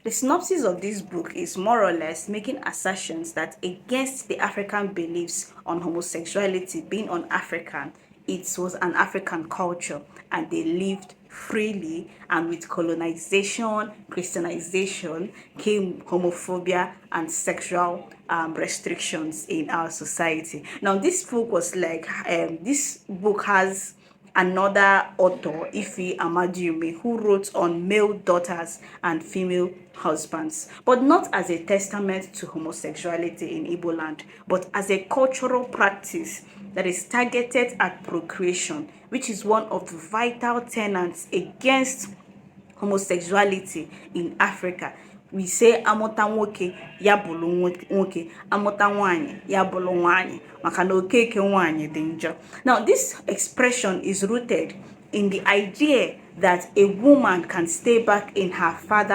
The synopsis of this book is more or less making assertions that against the African beliefs on homosexuality being un-African, it was an African culture and they lived freely, and with colonization, Christianization came homophobia and sexual restrictions in our society. Now this book was like, this book has another author, Ife Amadiume, who wrote on male daughters and female husbands, but not as a testament to homosexuality in Igbo land, but as a cultural practice that is targeted at procreation, which is one of the vital tenets against homosexuality in Africa. We say amụta nwoke ya bụrụ nwoke, amụta nwanyị ya bụrụ nwanyị, maka na okeke nwanyị dị njọ. Now this expression is rooted in the idea that a woman can stay back in her father